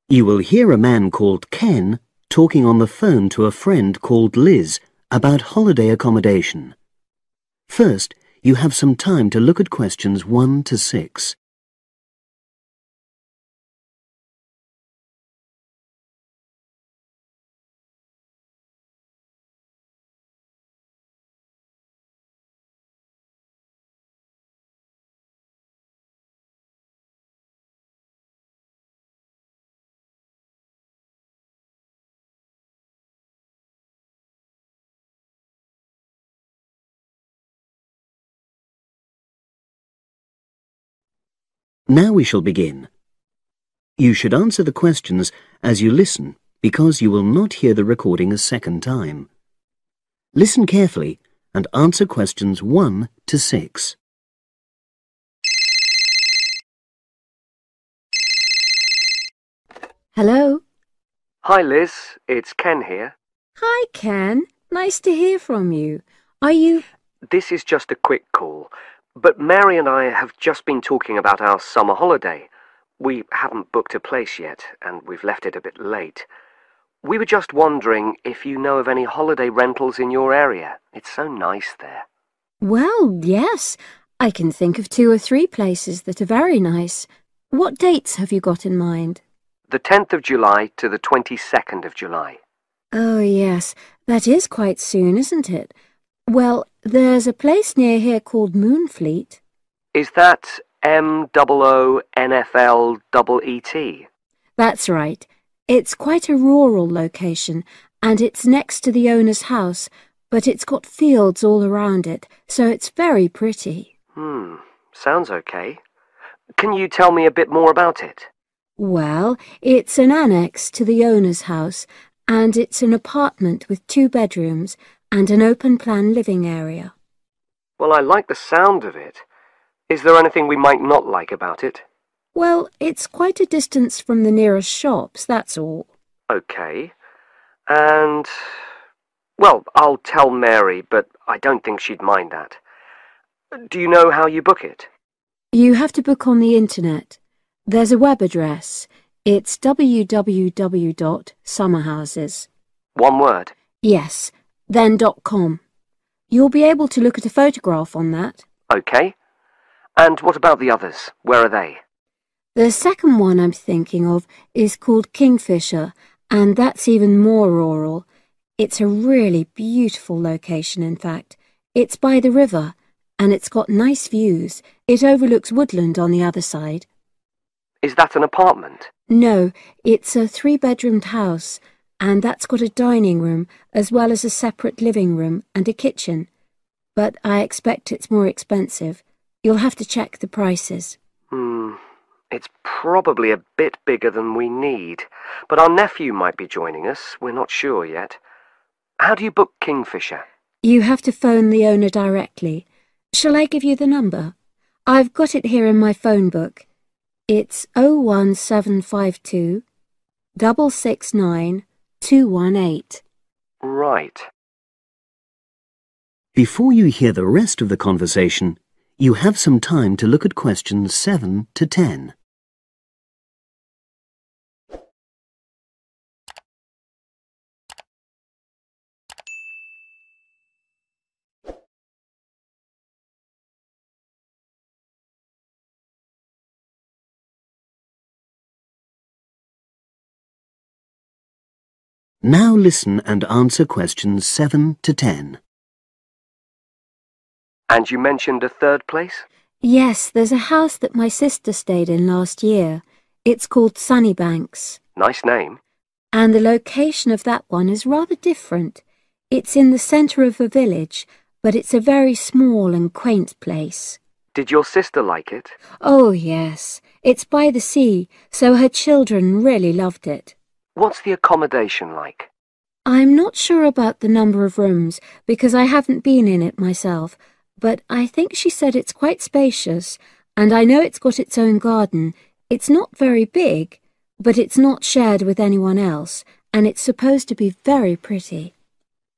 You will hear a man called Ken talking on the phone to a friend called Liz about holiday accommodation. First, you have some time to look at questions 1 to 6. Now we shall begin. You should answer the questions as you listen because you will not hear the recording a second time. Listen carefully and answer questions 1 to 6. Hello? Hi Liz, it's Ken here. Hi, Ken. Nice to hear from you. Are you... This is just a quick call, but Mary and I have just been talking about our summer holiday. We haven't booked a place yet, and we've left it a bit late. We were just wondering if you know of any holiday rentals in your area. It's so nice there. Well, yes. I can think of 2 or 3 places that are very nice. What dates have you got in mind? The 10th of July to the 22nd of July. Oh, yes. That is quite soon, isn't it? Well, there's a place near here called Moonfleet. Is that MOONFLEET? That's right. It's quite a rural location, and it's next to the owner's house, but it's got fields all around it, so it's very pretty. Sounds okay. Can you tell me a bit more about it? Well, it's an annex to the owner's house, and it's an apartment with 2 bedrooms and an open-plan living area. Well, I like the sound of it. Is there anything we might not like about it? Well, it's quite a distance from the nearest shops, that's all. Okay. And... well, I'll tell Mary, but I don't think she'd mind that. Do you know how you book it? You have to book on the internet. There's a web address. It's www.summerhouses. One word? Yes, then .com. You'll be able to look at a photograph on that. Okay. And what about the others? Where are they? The second one I'm thinking of is called Kingfisher, and that's even more rural. It's a really beautiful location, in fact. It's by the river, and it's got nice views. It overlooks woodland on the other side. Is that an apartment? No, it's a 3-bedroomed house, and that's got a dining room as well as a separate living room and a kitchen. But I expect it's more expensive. You'll have to check the prices. It's probably a bit bigger than we need, but our nephew might be joining us. We're not sure yet. How do you book Kingfisher? You have to phone the owner directly. Shall I give you the number? I've got it here in my phone book. It's 01752 669 218. Right. Before you hear the rest of the conversation, you have some time to look at questions 7 to 10. Now listen and answer questions 7 to 10. And you mentioned a third place? Yes, there's a house that my sister stayed in last year. It's called Sunnybanks. Nice name. And the location of that one is rather different. It's in the centre of a village, but it's a very small and quaint place. Did your sister like it? Oh, yes. It's by the sea, so her children really loved it. What's the accommodation like? I'm not sure about the number of rooms, because I haven't been in it myself, but I think she said it's quite spacious, and I know it's got its own garden. It's not very big, but it's not shared with anyone else, and it's supposed to be very pretty.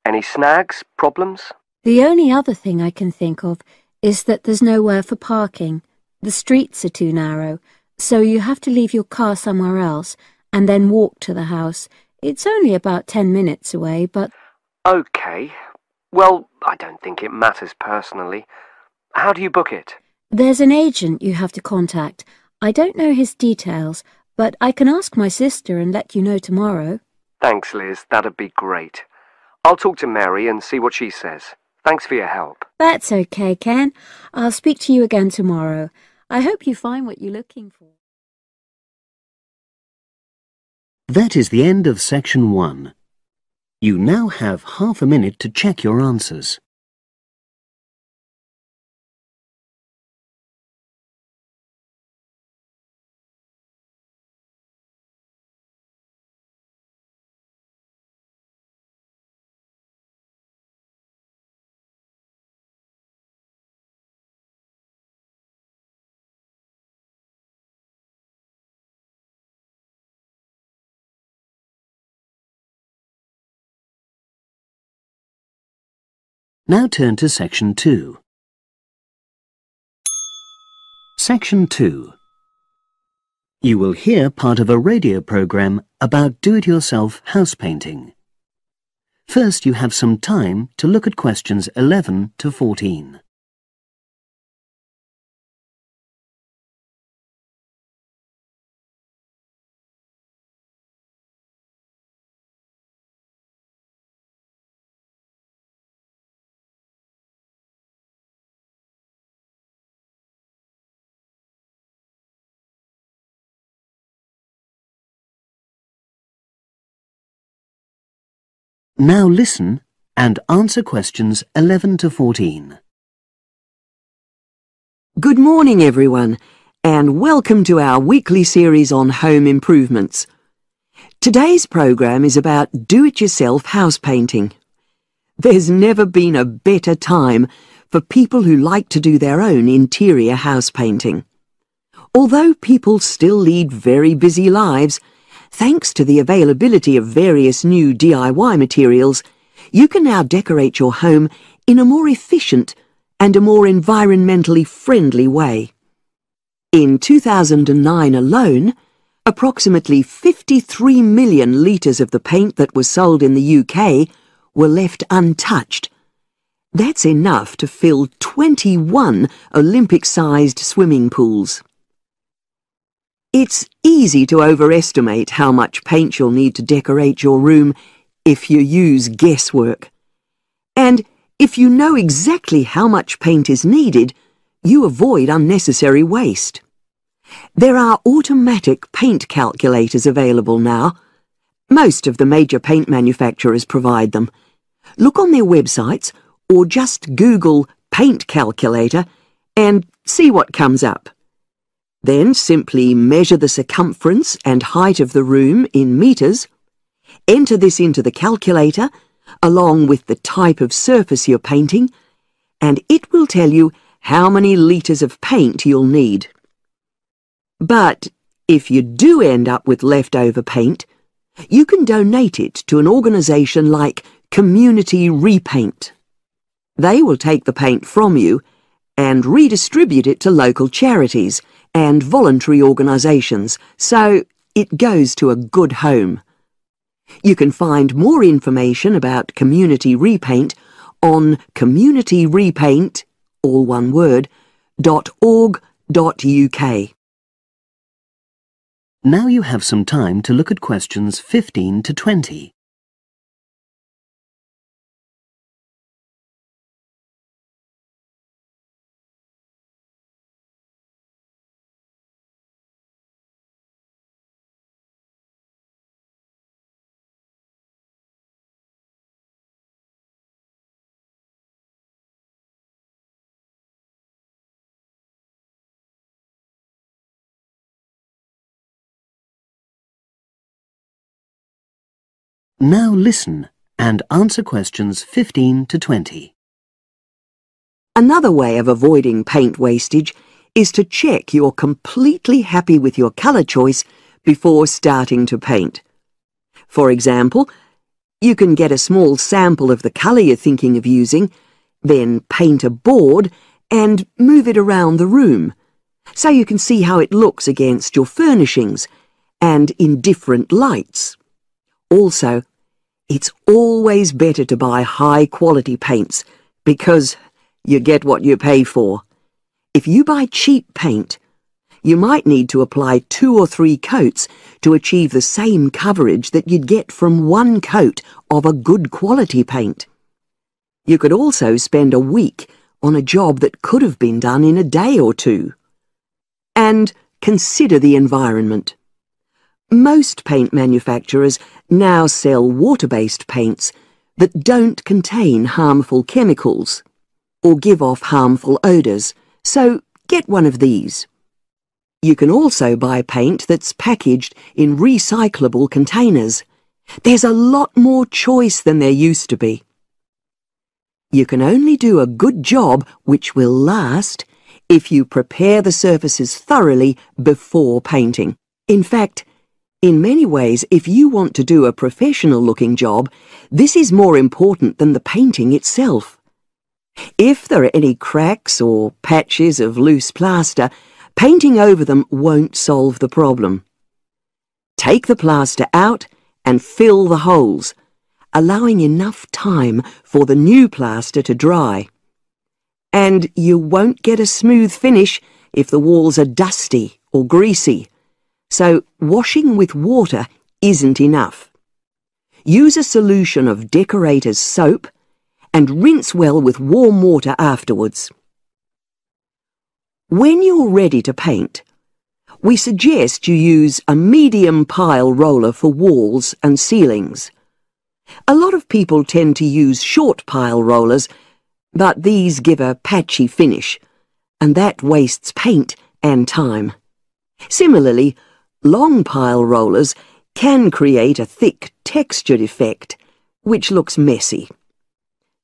Any snags, problems? The only other thing I can think of is that there's nowhere for parking. The streets are too narrow, so you have to leave your car somewhere else, and then walk to the house. It's only about 10 minutes away, but... OK. Well, I don't think it matters personally. How do you book it? There's an agent you have to contact. I don't know his details, but I can ask my sister and let you know tomorrow. Thanks, Liz. That'd be great. I'll talk to Mary and see what she says. Thanks for your help. That's okay, Ken. I'll speak to you again tomorrow. I hope you find what you're looking for. That is the end of section 1. You now have half a minute to check your answers. Now turn to section 2. Section 2. You will hear part of a radio program about do-it-yourself house painting. First, you have some time to look at questions 11 to 14. Now listen and answer questions 11 to 14. Good morning, everyone, and welcome to our weekly series on home improvements. Today's program is about do-it-yourself house painting. There's never been a better time for people who like to do their own interior house painting. Although people still lead very busy lives, thanks to the availability of various new DIY materials, you can now decorate your home in a more efficient and a more environmentally friendly way. In 2009 alone, approximately 53 million litres of the paint that was sold in the UK were left untouched. That's enough to fill 21 Olympic-sized swimming pools. It's easy to overestimate how much paint you'll need to decorate your room if you use guesswork. And if you know exactly how much paint is needed, you avoid unnecessary waste. There are automatic paint calculators available now. Most of the major paint manufacturers provide them. Look on their websites or just Google paint calculator and see what comes up. Then simply measure the circumference and height of the room in metres. Enter this into the calculator, along with the type of surface you're painting, and it will tell you how many litres of paint you'll need. But if you do end up with leftover paint, you can donate it to an organisation like Community Repaint. They will take the paint from you and redistribute it to local charities and voluntary organisations, so it goes to a good home. You can find more information about Community Repaint on communityrepaint, all one word, .org.uk. Now you have some time to look at questions 15 to 20. Now listen and answer questions 15 to 20. Another way of avoiding paint wastage is to check you're completely happy with your colour choice before starting to paint. For example, you can get a small sample of the colour you're thinking of using, then paint a board and move it around the room, so you can see how it looks against your furnishings and in different lights. Also, it's always better to buy high-quality paints because you get what you pay for. If you buy cheap paint, you might need to apply 2 or 3 coats to achieve the same coverage that you'd get from 1 coat of a good quality paint. You could also spend a week on a job that could have been done in a day or 2. And consider the environment. Most paint manufacturers now sell water-based paints that don't contain harmful chemicals or give off harmful odours, so get one of these. You can also buy paint that's packaged in recyclable containers. There's a lot more choice than there used to be. You can only do a good job which will last if you prepare the surfaces thoroughly before painting. In fact, in many ways, if you want to do a professional-looking job, this is more important than the painting itself. If there are any cracks or patches of loose plaster, painting over them won't solve the problem. Take the plaster out and fill the holes, allowing enough time for the new plaster to dry. And you won't get a smooth finish if the walls are dusty or greasy, so washing with water isn't enough. Use a solution of decorator's soap and rinse well with warm water afterwards. When you're ready to paint, we suggest you use a medium pile roller for walls and ceilings. A lot of people tend to use short pile rollers, but these give a patchy finish, and that wastes paint and time. Similarly, long pile rollers can create a thick textured effect, which looks messy.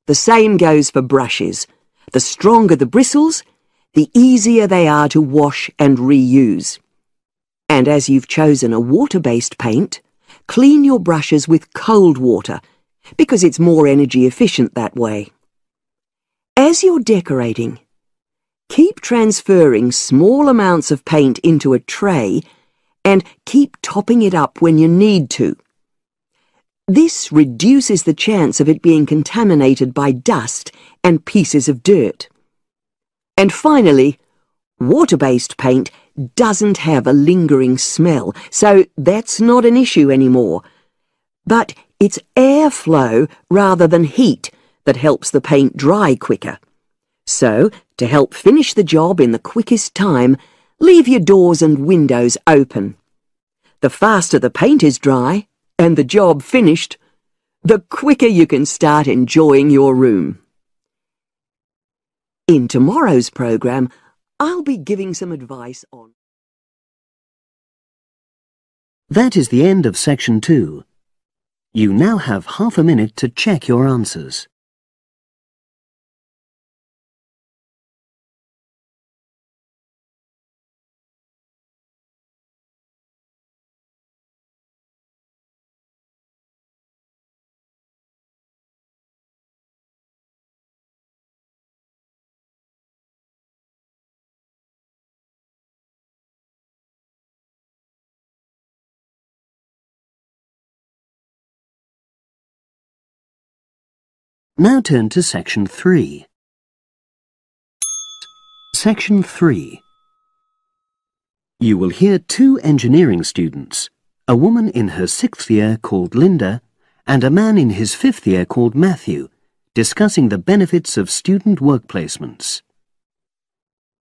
The same goes for brushes. The stronger the bristles, the easier they are to wash and reuse. And as you've chosen a water-based paint, clean your brushes with cold water, because it's more energy efficient that way. As you're decorating, keep transferring small amounts of paint into a tray and keep topping it up when you need to. This reduces the chance of it being contaminated by dust and pieces of dirt. And finally, water-based paint doesn't have a lingering smell, so that's not an issue anymore. But it's airflow rather than heat that helps the paint dry quicker. So, to help finish the job in the quickest time, leave your doors and windows open. The faster the paint is dry and the job finished, the quicker you can start enjoying your room. In tomorrow's programme, I'll be giving some advice on... That is the end of section 2. You now have half a minute to check your answers. Now turn to section 3. Section 3. You will hear 2 engineering students, a woman in her 6th year called Linda and a man in his 5th year called Matthew, discussing the benefits of student work placements.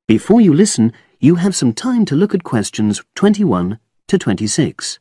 Before you listen, you have some time to look at questions 21 to 26.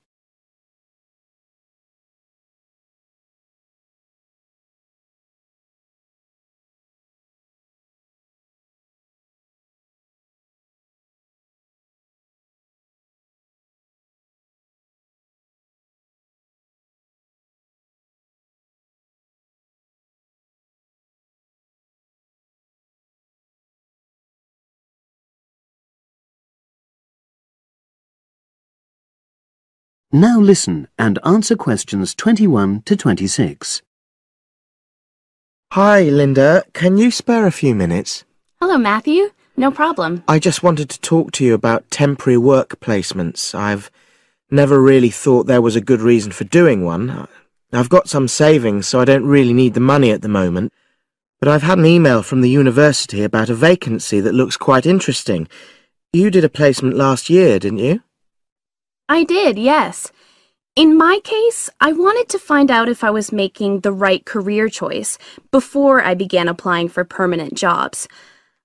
Now listen and answer questions 21 to 26. Hi, Linda. Can you spare a few minutes? Hello, Matthew. No problem. I just wanted to talk to you about temporary work placements. I've Never really thought there was a good reason for doing one. I've got some savings, so I don't really need the money at the moment. But I've had an email from the university about a vacancy that looks quite interesting. You did a placement last year, didn't you? I did, yes. In my case, I wanted to find out if I was making the right career choice before I began applying for permanent jobs.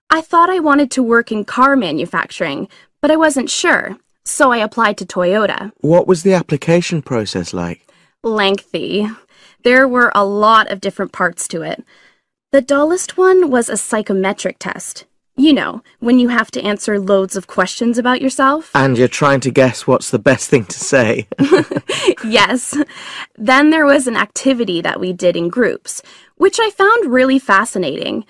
I thought I wanted to work in car manufacturing, but I wasn't sure, so I applied to Toyota. What was the application process like? Lengthy. There were a lot of different parts to it. The dullest one was a psychometric test. You know, when you have to answer loads of questions about yourself. And you're trying to guess what's the best thing to say. Yes. Then there was an activity that we did in groups, which I found really fascinating.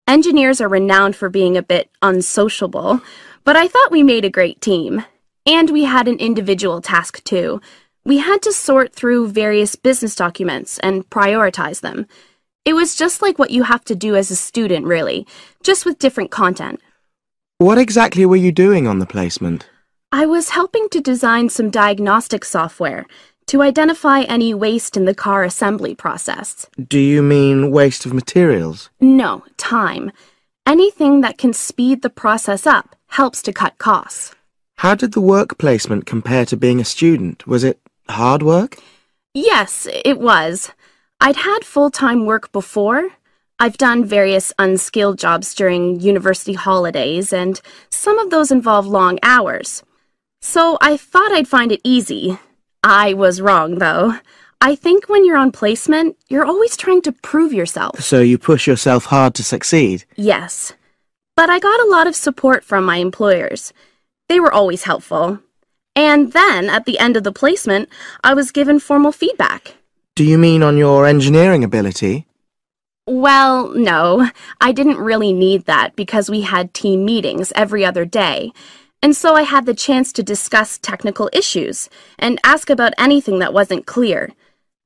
Engineers are renowned for being a bit unsociable, but I thought we made a great team. And we had an individual task too. We had to sort through various business documents and prioritize them. It was just like what you have to do as a student, really, just with different content. What exactly were you doing on the placement? I was helping to design some diagnostic software to identify any waste in the car assembly process. Do you mean waste of materials? No, time. Anything that can speed the process up helps to cut costs. How did the work placement compare to being a student? Was it hard work? Yes, it was. I'd had full-time work before. I've done various unskilled jobs during university holidays, and some of those involve long hours. So I thought I'd find it easy. I was wrong, though. I think when you're on placement, you're always trying to prove yourself. So you push yourself hard to succeed? Yes. But I got a lot of support from my employers. They were always helpful. And then, at the end of the placement, I was given formal feedback. Do you mean on your engineering ability? Well, no. I didn't really need that because we had team meetings every other day. And so I had the chance to discuss technical issues and ask about anything that wasn't clear.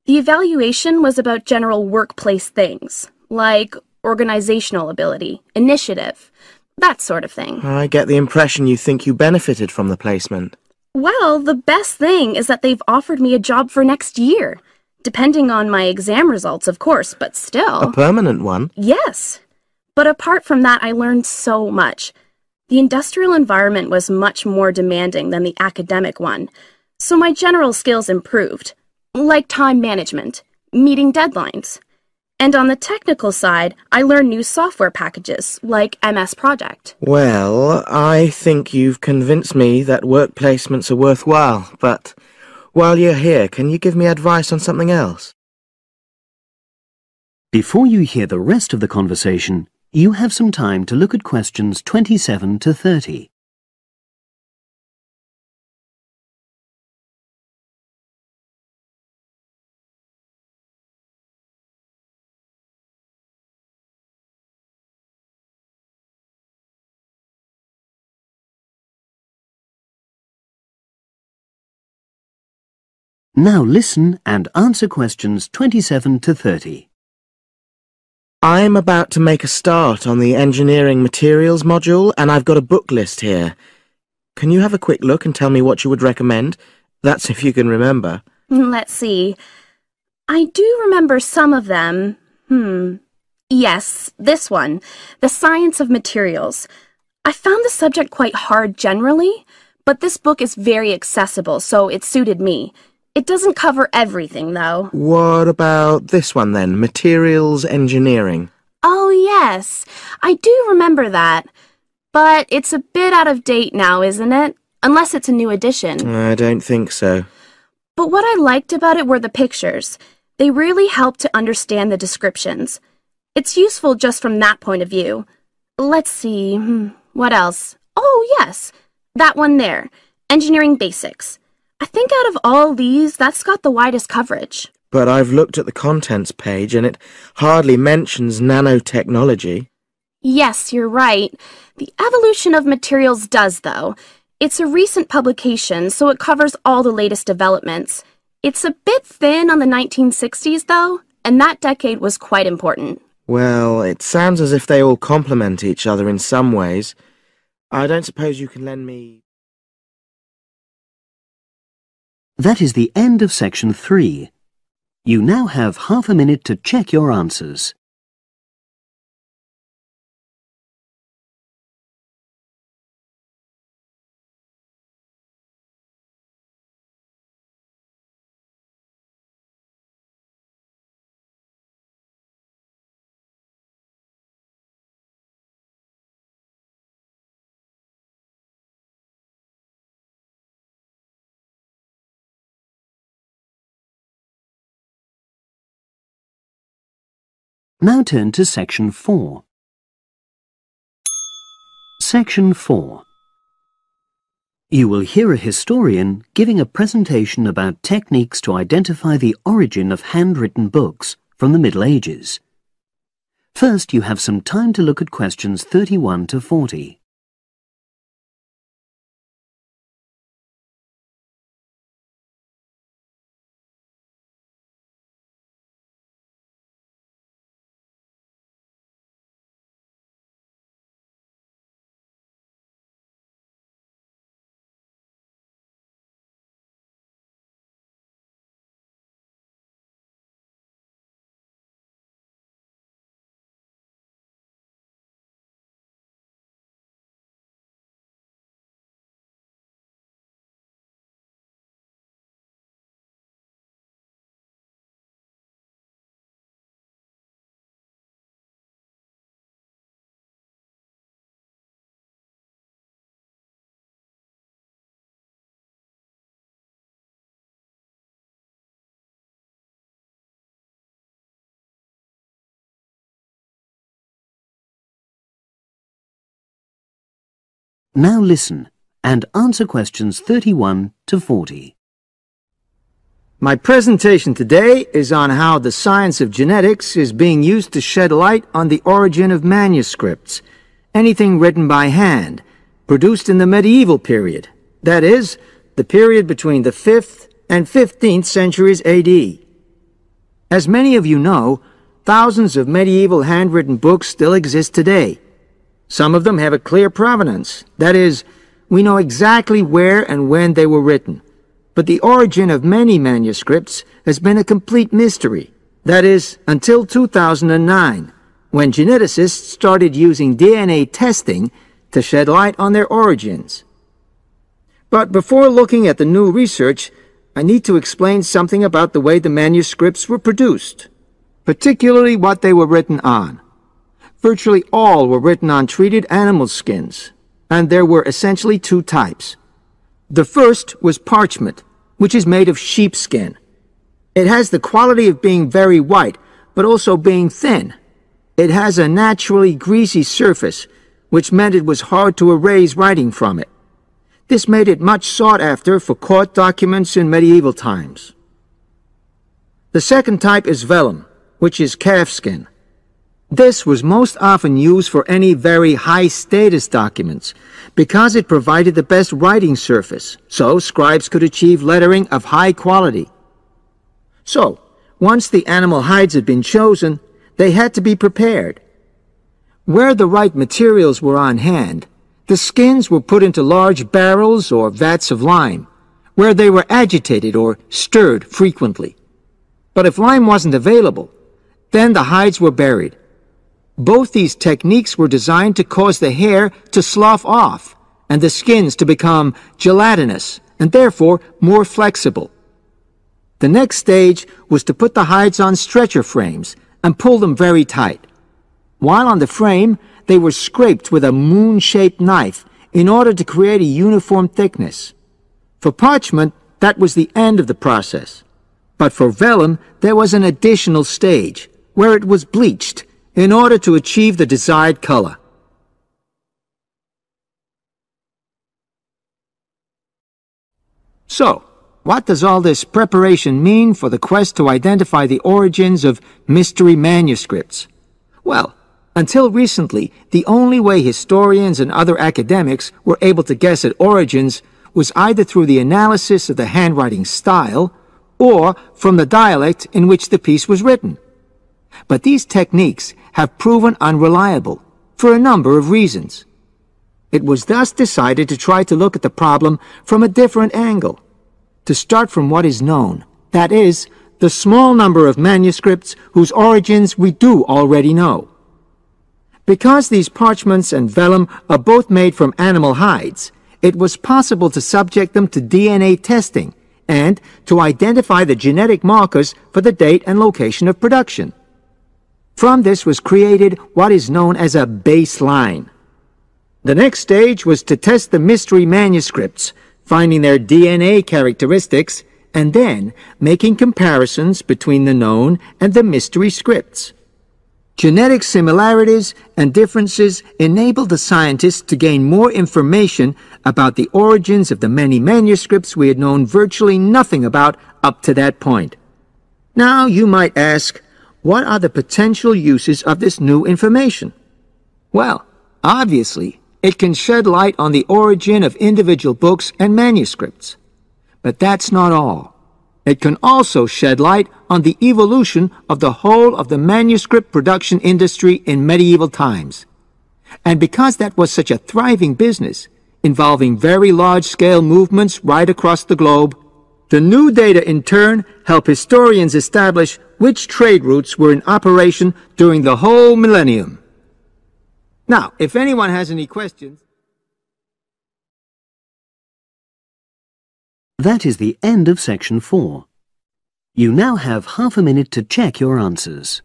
The evaluation was about general workplace things, like organizational ability, initiative, that sort of thing. I get the impression you think you benefited from the placement. Well, the best thing is that they've offered me a job for next year. Depending on my exam results, of course, but still. A permanent one? Yes. But apart from that, I learned so much. The industrial environment was much more demanding than the academic one, so my general skills improved, like time management, meeting deadlines. And on the technical side, I learned new software packages, like MS Project. Well, I think you've convinced me that work placements are worthwhile, but while you're here, can you give me advice on something else? Before you hear the rest of the conversation, you have some time to look at questions 27 to 30. Now listen and answer questions 27 to 30. I'm about to make a start on the engineering materials module, and I've got a book list here. Can you have a quick look and tell me what you would recommend? That's if you can remember. Let's see. I do remember some of them. Yes, this one, The Science of Materials. I found the subject quite hard generally, but this book is very accessible, so it suited me. It doesn't cover everything, though. What about this one then, Materials Engineering? Oh, yes. I do remember that. But it's a bit out of date now, isn't it? Unless it's a new edition. I don't think so. But what I liked about it were the pictures. They really helped to understand the descriptions. It's useful just from that point of view. Let's see, what else? Oh, yes, that one there, Engineering Basics. I think out of all these, that's got the widest coverage. But I've looked at the contents page and it hardly mentions nanotechnology. Yes, you're right. The evolution of materials does, though. It's a recent publication, so it covers all the latest developments. It's a bit thin on the 1960s, though, and that decade was quite important. Well, it sounds as if they all complement each other in some ways. I don't suppose you can lend me... That is the end of section 3. You now have half a minute to check your answers. Now turn to section 4. Section 4. You will hear a historian giving a presentation about techniques to identify the origin of handwritten books from the Middle Ages. First, you have some time to look at questions 31 to 40. Now listen and answer questions 31 to 40. My presentation today is on how the science of genetics is being used to shed light on the origin of manuscripts, anything written by hand, produced in the medieval period, that is, the period between the 5th and 15th centuries AD. As many of you know, thousands of medieval handwritten books still exist today. Some of them have a clear provenance, that is, we know exactly where and when they were written. But the origin of many manuscripts has been a complete mystery, that is, until 2009, when geneticists started using DNA testing to shed light on their origins. But before looking at the new research, I need to explain something about the way the manuscripts were produced, particularly what they were written on. Virtually all were written on treated animal skins, and there were essentially two types. The first was parchment, which is made of sheepskin. It has the quality of being very white, but also being thin. It has a naturally greasy surface, which meant it was hard to erase writing from it. This made it much sought after for court documents in medieval times. The second type is vellum, which is calfskin. This was most often used for any very high-status documents because it provided the best writing surface, so scribes could achieve lettering of high quality. So, once the animal hides had been chosen, they had to be prepared. Where the right materials were on hand, the skins were put into large barrels or vats of lime, where they were agitated or stirred frequently. But if lime wasn't available, then the hides were buried. Both these techniques were designed to cause the hair to slough off and the skins to become gelatinous and therefore more flexible. The next stage was to put the hides on stretcher frames and pull them very tight. While on the frame, they were scraped with a moon-shaped knife in order to create a uniform thickness. For parchment, that was the end of the process. But for vellum, there was an additional stage, where it was bleached in order to achieve the desired color. So, what does all this preparation mean for the quest to identify the origins of mystery manuscripts? Well, until recently, the only way historians and other academics were able to guess at origins was either through the analysis of the handwriting style or from the dialect in which the piece was written. But these techniques have proven unreliable for a number of reasons. It was thus decided to try to look at the problem from a different angle, to start from what is known, that is, the small number of manuscripts whose origins we do already know. Because these parchments and vellum are both made from animal hides, it was possible to subject them to DNA testing and to identify the genetic markers for the date and location of production. From this was created what is known as a baseline. The next stage was to test the mystery manuscripts, finding their DNA characteristics, and then making comparisons between the known and the mystery scripts. Genetic similarities and differences enabled the scientists to gain more information about the origins of the many manuscripts we had known virtually nothing about up to that point. Now you might ask, what are the potential uses of this new information? Well, obviously, it can shed light on the origin of individual books and manuscripts. But that's not all. It can also shed light on the evolution of the whole of the manuscript production industry in medieval times. And because that was such a thriving business, involving very large-scale movements right across the globe, the new data in turn help historians establish which trade routes were in operation during the whole millennium. Now, if anyone has any questions... That is the end of section 4. You now have half a minute to check your answers.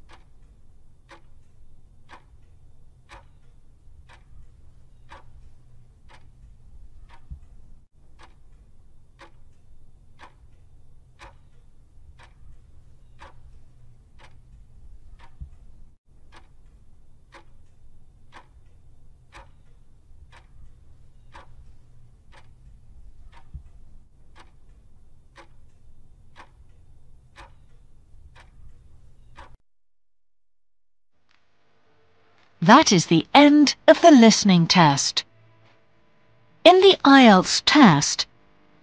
That is the end of the listening test. In the IELTS test,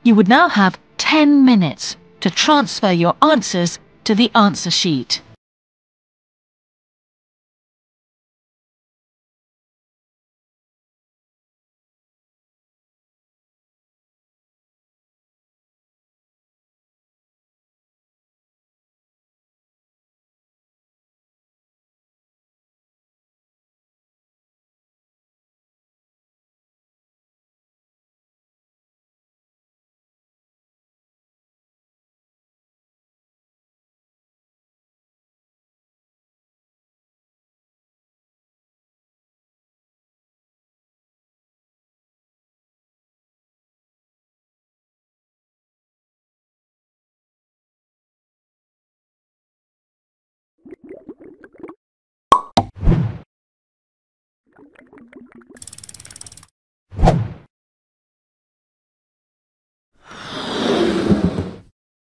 you would now have 10 minutes to transfer your answers to the answer sheet.